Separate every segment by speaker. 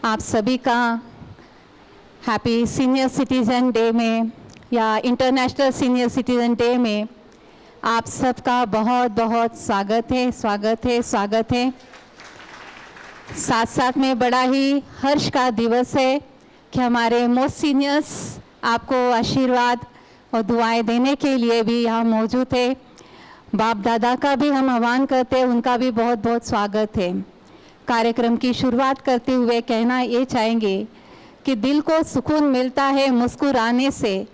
Speaker 1: आप सभी का हैप्पी सीनियर सिटीज़न डे में या इंटरनेशनल सीनियर सिटीज़न डे में आप सबका बहुत बहुत स्वागत है। साथ साथ में बड़ा ही हर्ष का दिवस है कि हमारे मोस्ट सीनियर्स आपको आशीर्वाद और दुआएं देने के लिए भी यहाँ मौजूद है। बाप दादा का भी हम आह्वान करते हैं, उनका भी बहुत बहुत स्वागत है। कार्यक्रम की शुरुआत करते हुए कहना ये चाहेंगे कि दिल को सुकून मिलता है मुस्कुराने से,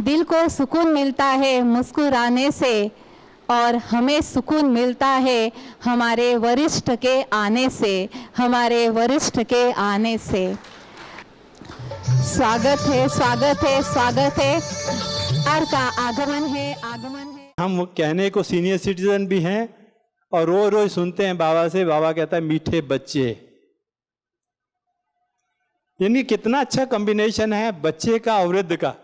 Speaker 1: दिल को सुकून मिलता है मुस्कुराने से, और हमें सुकून मिलता है हमारे वरिष्ठ के आने से, हमारे वरिष्ठ के आने से। स्वागत है, स्वागत है, स्वागत है। प्यार का आगमन है, आगमन है।
Speaker 2: हम कहने को सीनियर सिटीजन भी हैं और रोज रोज सुनते हैं बाबा से, बाबा कहता है मीठे बच्चे। यानी कितना अच्छा कॉम्बिनेशन है बच्चे का और वृद्ध का।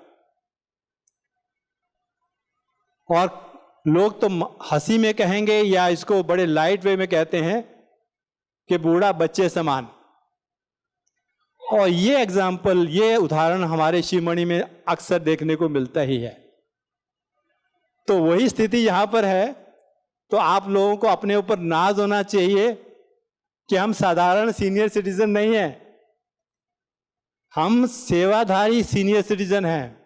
Speaker 2: और लोग तो हंसी में कहेंगे या इसको बड़े लाइट वे में कहते हैं कि बूढ़ा बच्चे समान। और ये एग्जाम्पल, ये उदाहरण हमारे शिवमणि में अक्सर देखने को मिलता ही है। तो वही स्थिति यहां पर है। तो आप लोगों को अपने ऊपर नाज होना चाहिए कि हम साधारण सीनियर सिटीजन नहीं हैं, हम सेवाधारी सीनियर सिटीजन हैं।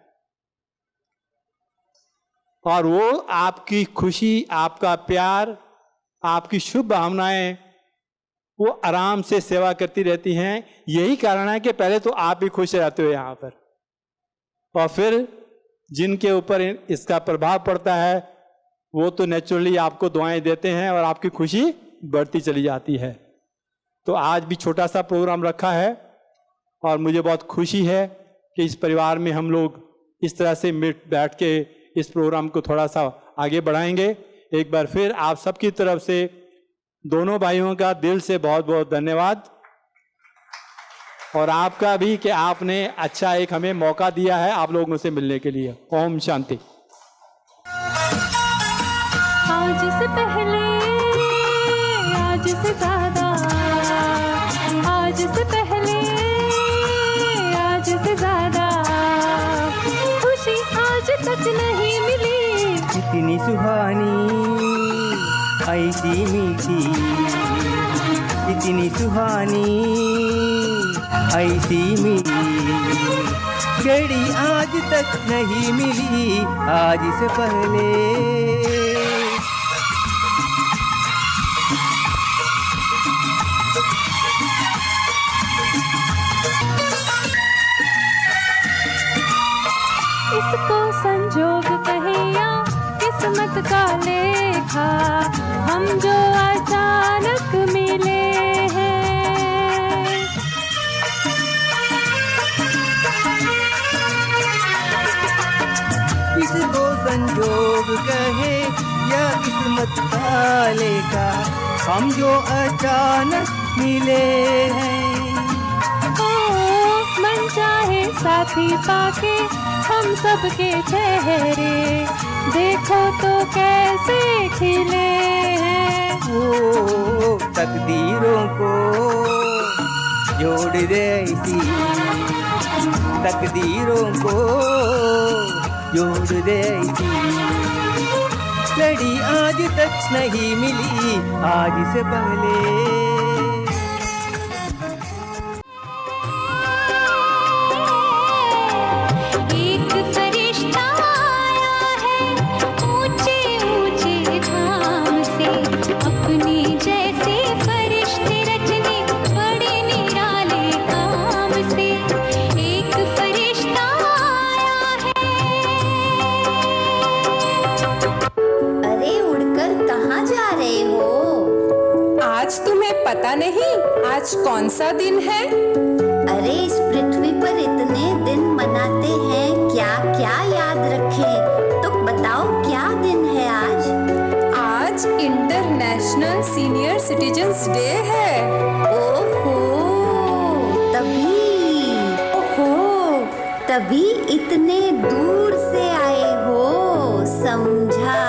Speaker 2: और वो आपकी खुशी, आपका प्यार, आपकी शुभ भावनाएं वो आराम से सेवा करती रहती हैं। यही कारण है कि पहले तो आप भी खुश रहते हो यहाँ पर, और फिर जिनके ऊपर इसका प्रभाव पड़ता है वो तो नेचुरली आपको दुआएं देते हैं और आपकी खुशी बढ़ती चली जाती है। तो आज भी छोटा सा प्रोग्राम रखा है और मुझे बहुत खुशी है कि इस परिवार में हम लोग इस तरह से बैठ के इस प्रोग्राम को थोड़ा सा आगे बढ़ाएंगे। एक बार फिर आप सबकी तरफ से दोनों भाइयों का दिल से बहुत बहुत धन्यवाद, और आपका भी कि आपने अच्छा एक हमें मौका दिया है आप लोगों से मिलने के लिए। ओम शांति।
Speaker 3: आज से पहले, आज से ज्यादा, आज से पहले, आज से ज्यादा खुशी आज तक नहीं मिली।
Speaker 4: इतनी सुहानी ऐसी मीठी, इतनी सुहानी ऐसी मीठी घड़ी आज तक नहीं मिली। आज से पहले
Speaker 3: इसको संजोग कहे या किस्मत का लेखा, हम जो अचानक मिले हैं।
Speaker 4: इसको संजोग कहे या किस्मत का लेखा, हम जो अचानक मिले हैं।
Speaker 3: ओ मन चाहे साथी पाके हम सबके चेहरे देखो तो कैसे खिले हैं।
Speaker 4: ओ तकदीरों को जोड़ दे ऐसी, तकदीरों को जोड़ दे ऐसी लड़ी आज तक नहीं मिली। आज से पहले
Speaker 5: पता नहीं आज कौन सा दिन है?
Speaker 6: अरे इस पृथ्वी पर इतने दिन मनाते हैं, क्या क्या याद रखें? तो बताओ क्या दिन है आज?
Speaker 5: आज इंटरनेशनल सीनियर सिटीजन्स डे है।
Speaker 6: तभी इतने दूर से आए हो, समझा।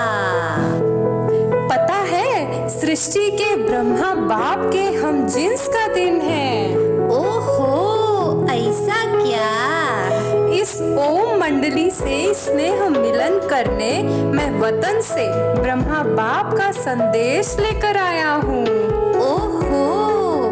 Speaker 5: पता है सृष्टि के ब्रह्मा बाप के हम जिन्स का दिन है।
Speaker 6: ओहो,
Speaker 5: ओम मंडली से स्नेह मिलन करने मैं वतन से ब्रह्मा बाप का संदेश लेकर आया हूँ।
Speaker 6: ओहो,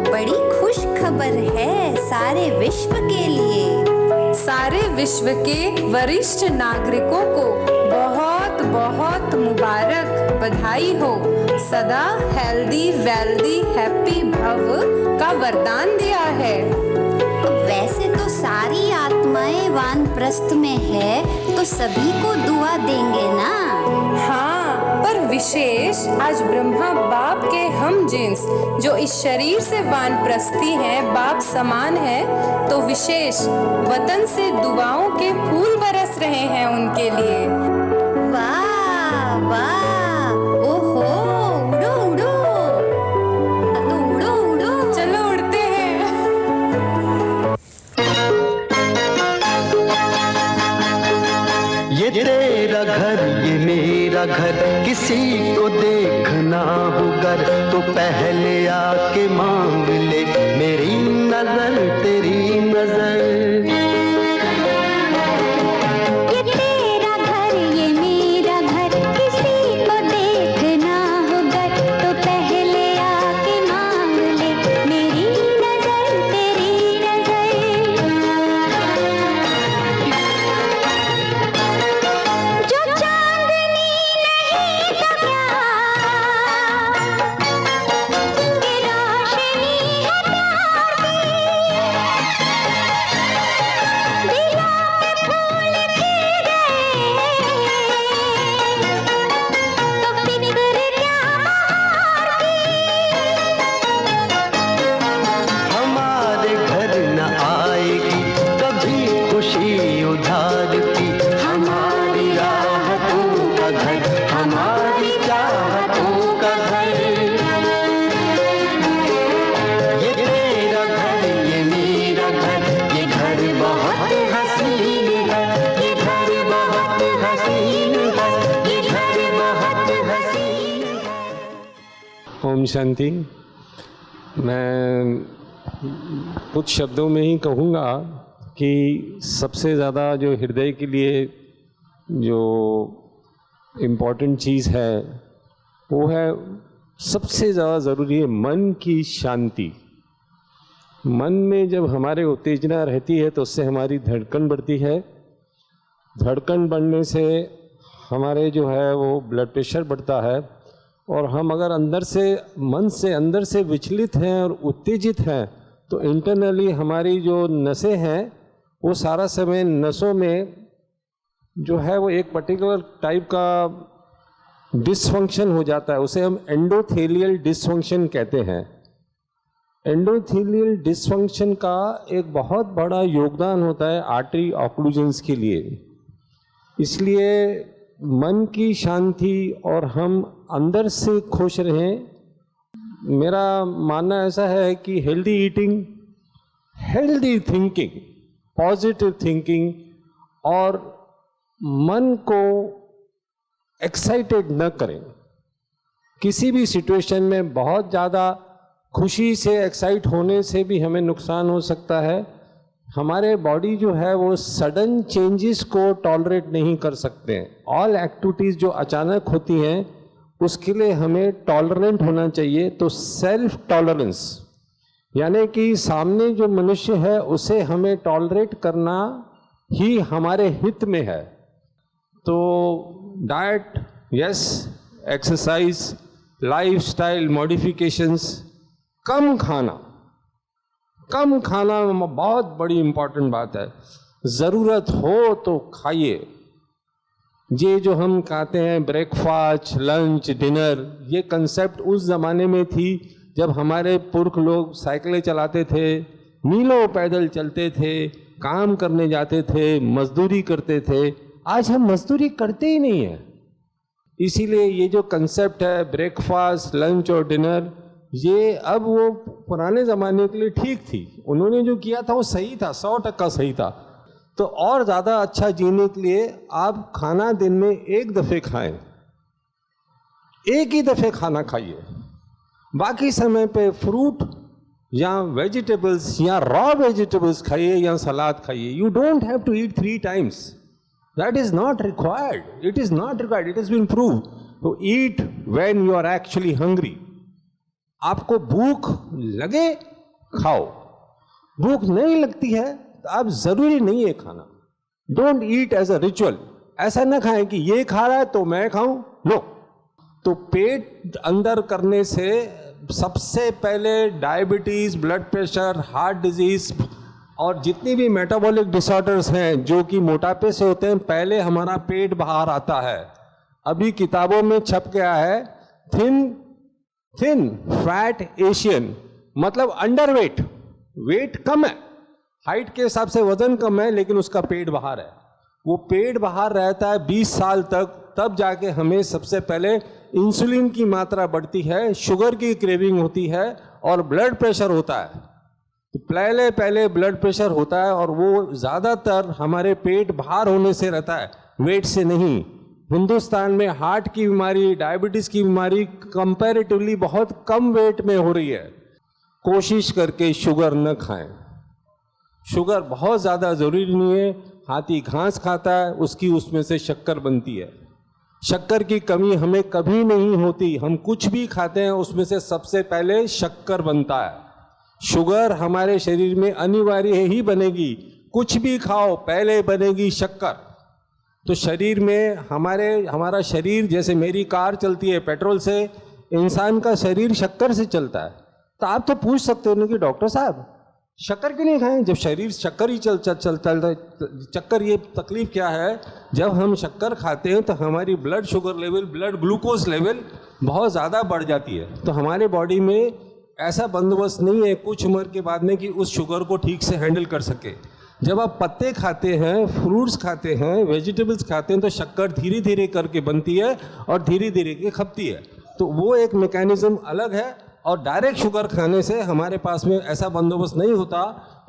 Speaker 6: बड़ी खुश खबर है सारे विश्व के लिए।
Speaker 5: सारे विश्व के वरिष्ठ नागरिकों को बहुत बहुत मुबारक बधाई हो। सदा हेल्दी वेल्दी हैप्पी भव का वरदान दिया है।
Speaker 6: वैसे तो सारी आत्माएं वानप्रस्थ में है तो सभी को दुआ देंगे ना।
Speaker 5: हाँ, पर विशेष आज ब्रह्मा बाप के हम जिन्स जो इस शरीर से वानप्रस्थी हैं, बाप समान है, तो विशेष वतन से दुआओं के फूल बरस रहे हैं उनके लिए।
Speaker 6: वाह वाह, ओहो, उड़ो उड़ो, तो उड़ो उड़ो।
Speaker 5: चलो उड़ते हैं।
Speaker 7: ये तेरा घर ये मेरा घर, किसी को देखना हो गर तो पहले आके मांग ले मेरी नजर तेरी नजर।
Speaker 8: ये तेरा घर ये मेरा घर, किसी को देखना हो गर तो पहले आके मांग ले मेरी नजर तेरी नजर। जो चांदनी नहीं तो क्या, ये रोशनी है प्यार की। दिलों में फूल खिल गए तो फिक्र क्या बहार की।
Speaker 7: हमारे घर न आएगी कभी खुशी उधार की, हमारी राहतों का घर, हमारी चाहतों का घर। ये तेरा घर ये मेरा घर, ये घर बहुत हसीन है, ये घर बहुत हसीन है, ये घर बहुत हसीन है।
Speaker 9: ओम शांति। मैं कुछ शब्दों में ही कहूँगा कि सबसे ज़्यादा जो हृदय के लिए जो इम्पोर्टेंट चीज़ है वो है, सबसे ज़्यादा ज़रूरी है मन की शांति। मन में जब हमारे उत्तेजना रहती है तो उससे हमारी धड़कन बढ़ती है, धड़कन बढ़ने से हमारे जो है वो ब्लड प्रेशर बढ़ता है, और हम अगर अंदर से मन से अंदर से विचलित हैं और उत्तेजित हैं तो इंटरनली हमारी जो नसें हैं वो सारा समय नसों में जो है वो एक पर्टिकुलर टाइप का डिसफंक्शन हो जाता है, उसे हम एंडोथेलियल डिसफंक्शन कहते हैं। एंडोथेलियल डिसफंक्शन का एक बहुत बड़ा योगदान होता है आर्टरी ऑक्लूजन्स के लिए। इसलिए मन की शांति और हम अंदर से खुश रहें, मेरा मानना ऐसा है कि healthy eating, healthy thinking, positive thinking और मन को एक्साइटेड न करें। किसी भी सिचुएशन में बहुत ज़्यादा खुशी से एक्साइट होने से भी हमें नुकसान हो सकता है। हमारे बॉडी जो है वो सडन चेंजेस को टॉलरेट नहीं कर सकते। ऑल एक्टिविटीज़ जो अचानक होती हैं उसके लिए हमें टॉलरेंट होना चाहिए। तो सेल्फ टॉलरेंस यानी कि सामने जो मनुष्य है उसे हमें टॉलरेट करना ही हमारे हित में है। तो diet, yes, exercise, lifestyle modifications, कम खाना बहुत बड़ी इम्पॉर्टेंट बात है। ज़रूरत हो तो खाइए। ये जो हम कहते हैं ब्रेकफास्ट, लंच, डिनर, ये कंसेप्ट उस ज़माने में थी जब हमारे पुरख लोग साइकिलें चलाते थे, मीलों पैदल चलते थे, काम करने जाते थे, मजदूरी करते थे। आज हम मजदूरी करते ही नहीं हैं। इसीलिए ये जो कंसेप्ट है ब्रेकफास्ट, लंच और डिनर, ये अब वो पुराने ज़माने के लिए ठीक थी। उन्होंने जो किया था वो सही था, 100% सही था। तो और ज़्यादा अच्छा जीने के लिए आप खाना दिन में एक दफ़े खाएं, एक ही दफ़े खाना खाइए। बाकी समय पे फ्रूट या वेजिटेबल्स या रॉ वेजिटेबल्स खाइए या सलाद खाइए. You don't have to eat 3 times. That is not required. It is not required. It has been proved. To eat when you are actually hungry. आपको भूख लगे खाओ, भूख नहीं लगती है तो आप जरूरी नहीं है खाना. Don't eat as a ritual. ऐसा ना खाएं कि ये खा रहा है तो मैं खाऊं. नो. तो पेट अंदर करने से सबसे पहले diabetes, blood pressure, heart disease और जितनी भी मेटाबॉलिक डिसऑर्डर्स हैं जो कि मोटापे से होते हैं, पहले हमारा पेट बाहर आता है. अभी किताबों में छप गया है थिन फैट एशियन, मतलब अंडरवेट. वेट कम है, हाइट के हिसाब से वजन कम है, लेकिन उसका पेट बाहर है. वो पेट बाहर रहता है 20 साल तक, तब जाके हमें सबसे पहले इंसुलिन की मात्रा बढ़ती है, शुगर की क्रेविंग होती है और ब्लड प्रेशर होता है. तो पहले ब्लड प्रेशर होता है और वो ज़्यादातर हमारे पेट बाहर होने से रहता है, वेट से नहीं. हिंदुस्तान में हार्ट की बीमारी, डायबिटीज़ की बीमारी कंपैरेटिवली बहुत कम वेट में हो रही है. कोशिश करके शुगर न खाएं. शुगर बहुत ज़्यादा ज़रूरी नहीं है. हाथी घास खाता है, उसकी उसमें से शक्कर बनती है. शक्कर की कमी हमें कभी नहीं होती. हम कुछ भी खाते हैं उसमें से सबसे पहले शक्कर बनता है. शुगर हमारे शरीर में अनिवार्य ही बनेगी. कुछ भी खाओ पहले बनेगी शक्कर. तो शरीर में हमारा शरीर, जैसे मेरी कार चलती है पेट्रोल से, इंसान का शरीर शक्कर से चलता है. तो आप तो पूछ सकते हो ना कि डॉक्टर साहब शक्कर क्यों नहीं खाएं जब शरीर शक्कर ही चलता है. चक्कर ये तकलीफ क्या है, जब हम शक्कर खाते हैं तो हमारी blood sugar level, blood glucose level बहुत ज़्यादा बढ़ जाती है. तो हमारे बॉडी में ऐसा बंदोबस्त नहीं है कुछ उम्र के बाद में कि उस शुगर को ठीक से हैंडल कर सके. जब आप पत्ते खाते हैं, फ्रूट्स खाते हैं, वेजिटेबल्स खाते हैं, तो शक्कर धीरे धीरे करके बनती है और धीरे धीरे के खपती है. तो वो एक मैकेनिज्म अलग है. और डायरेक्ट शुगर खाने से हमारे पास में ऐसा बंदोबस्त नहीं होता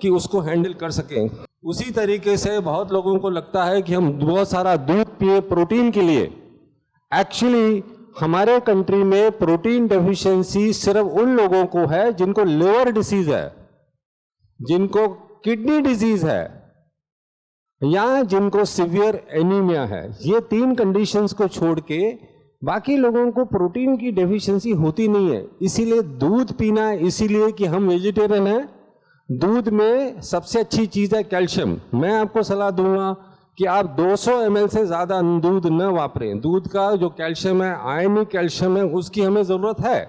Speaker 9: कि उसको हैंडल कर सकें. उसी तरीके से बहुत लोगों को लगता है कि हम बहुत सारा दूध पिए प्रोटीन के लिए. एक्चुअली हमारे कंट्री में प्रोटीन डेफिशिएंसी सिर्फ उन लोगों को है जिनको लिवर डिसीज है, जिनको किडनी डिजीज है या जिनको सीवियर एनीमिया है. ये 3 कंडीशंस को छोड़ के बाकी लोगों को प्रोटीन की डेफिशिएंसी होती नहीं है. इसीलिए दूध पीना, इसीलिए कि हम वेजिटेरियन हैं. दूध में सबसे अच्छी चीज़ है कैल्शियम. मैं आपको सलाह दूंगा कि आप 200 ml से ज़्यादा दूध न वापरें. दूध का जो कैल्शियम है, आयनिक कैल्शियम है, उसकी हमें ज़रूरत है.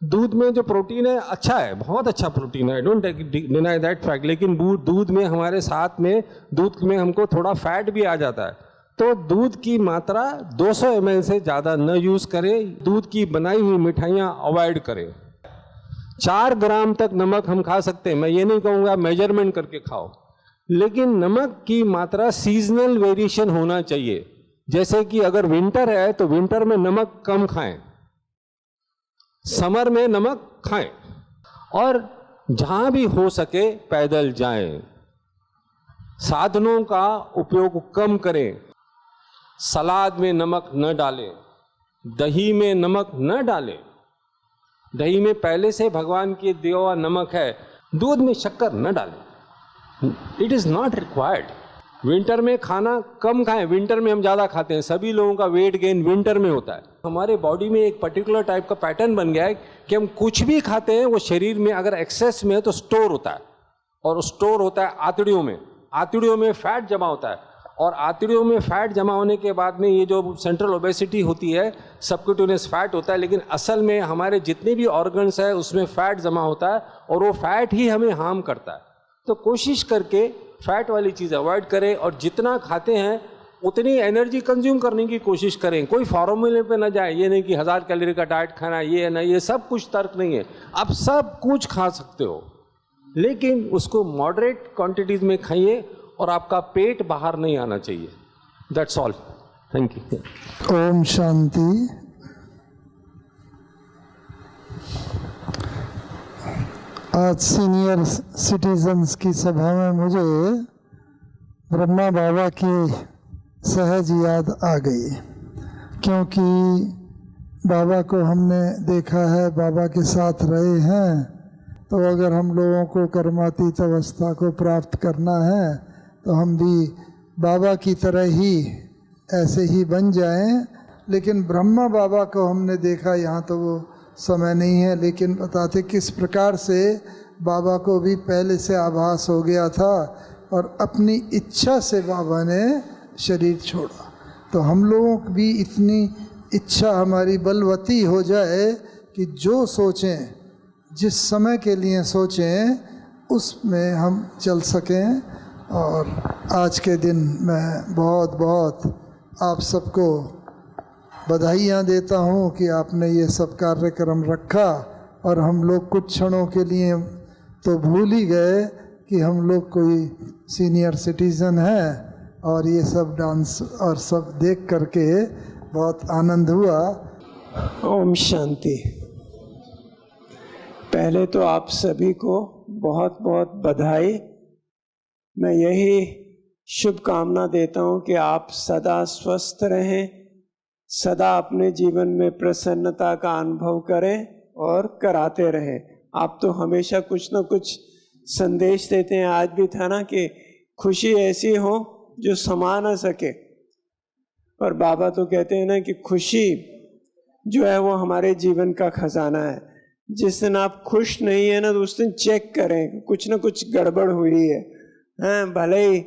Speaker 9: दूध में जो प्रोटीन है अच्छा है, बहुत अच्छा प्रोटीन है, डोंट डिनाई दैट फैक्ट. लेकिन दूध में हमारे साथ में दूध में हमको थोड़ा फैट भी आ जाता है. तो दूध की मात्रा 200 ml से ज़्यादा न यूज़ करें. दूध की बनाई हुई मिठाइयाँ अवॉइड करें. 4 ग्राम तक नमक हम खा सकते हैं. मैं ये नहीं कहूँगा मेजरमेंट करके खाओ, लेकिन नमक की मात्रा सीजनल वेरिएशन होना चाहिए. जैसे कि अगर विंटर है तो विंटर में नमक कम खाएं, समर में नमक खाएं, और जहाँ भी हो सके पैदल जाएं. साधनों का उपयोग कम करें. सलाद में नमक न डालें, दही में नमक न डालें. दही में पहले से भगवान की दिया हुआ नमक है. दूध में शक्कर न डालें. It is not required. Winter में खाना कम खाएं. विंटर में हम ज़्यादा खाते हैं. सभी लोगों का वेट गेन विंटर में होता है. हमारे बॉडी में एक पर्टिकुलर टाइप का पैटर्न बन गया है कि हम कुछ भी खाते हैं वो शरीर में अगर एक्सेस में है तो स्टोर होता है, और स्टोर होता है आंतड़ियों में. आंतड़ियों में फैट जमा होता है, और आंतड़ियों में फैट जमा होने के बाद में ये जो सेंट्रल ओबेसिटी होती है, सबक्यूटेनियस फैट होता है. लेकिन असल में हमारे जितने भी ऑर्गन्स है उसमें फैट जमा होता है, और वो फैट ही हमें हार्म करता है. तो कोशिश करके फैट वाली चीज़ अवॉइड करें, और जितना खाते हैं उतनी एनर्जी कंज्यूम करने की कोशिश करें. कोई फॉर्मूले पे ना जाए. ये नहीं कि 1000 कैलोरी का डाइट खाना, ये है ना, ये सब कुछ तर्क नहीं है. आप सब कुछ खा सकते हो, लेकिन उसको मॉडरेट क्वांटिटीज में खाइए, और आपका पेट बाहर नहीं आना चाहिए. That's all. Thank you.
Speaker 10: ओम शांति. आज सीनियर सिटीजन्स की सभा में मुझे ब्रह्मा बाबा की सहज याद आ गई, क्योंकि बाबा को हमने देखा है, बाबा के साथ रहे हैं, तो अगर हम लोगों को कर्मातीत अवस्था को प्राप्त करना है तो हम भी बाबा की तरह ही ऐसे ही बन जाएं। लेकिन ब्रह्मा बाबा को हमने देखा, यहाँ तो वो समय नहीं है, लेकिन बताते किस प्रकार से बाबा को भी पहले से आभास हो गया था और अपनी इच्छा से बाबा ने शरीर छोड़ा। तो हम लोगों की भी इतनी इच्छा हमारी बलवती हो जाए कि जो सोचें, जिस समय के लिए सोचें, उसमें हम चल सकें। और आज के दिन मैं बहुत बहुत आप सबको बधाइयाँ देता हूँ कि आपने ये सब कार्यक्रम रखा और हम लोग कुछ क्षणों के लिए तो भूल ही गए कि हम लोग कोई सीनियर सिटीज़न है और ये सब डांस और सब देख करके बहुत आनंद हुआ।
Speaker 11: ओम शांति। पहले तो आप सभी को बहुत बहुत बधाई। मैं यही शुभकामना देता हूँ कि आप सदा स्वस्थ रहें, सदा अपने जीवन में प्रसन्नता का अनुभव करें और कराते रहें। आप तो हमेशा कुछ ना कुछ संदेश देते हैं। आज भी था ना कि खुशी ऐसी हो जो समा ना सके, और बाबा तो कहते हैं ना कि खुशी जो है वो हमारे जीवन का खजाना है। जिस दिन आप खुश नहीं है ना, तो उस दिन चेक करें, कुछ ना कुछ गड़बड़ हुई है। भले ही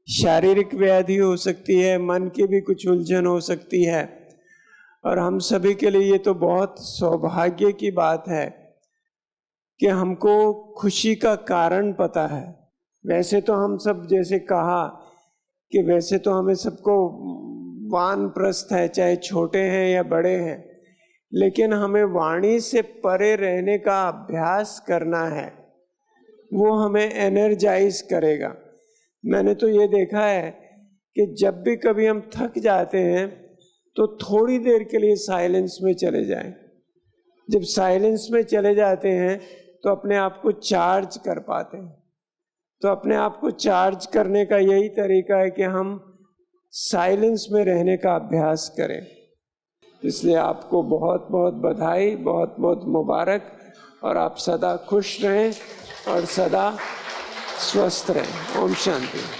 Speaker 11: शारीरिक व्याधि हो सकती है, मन की भी कुछ उलझन हो सकती है। और हम सभी के लिए ये तो बहुत सौभाग्य की बात है कि हमको खुशी का कारण पता है। वैसे तो हम सब, जैसे कहा कि वैसे तो हमें सबको वानप्रस्थ है, चाहे छोटे हैं या बड़े हैं, लेकिन हमें वाणी से परे रहने का अभ्यास करना है। वो हमें एनर्जाइज करेगा। मैंने तो ये देखा है कि जब भी कभी हम थक जाते हैं तो थोड़ी देर के लिए साइलेंस में चले जाएं। जब साइलेंस में चले जाते हैं तो अपने आप को चार्ज कर पाते हैं। तो अपने आप को चार्ज करने का यही तरीका है कि हम साइलेंस में रहने का अभ्यास करें। इसलिए आपको बहुत बहुत बधाई, बहुत बहुत मुबारक, और आप सदा खुश रहें और सदा स्वस्थ रहें। ओम शांति।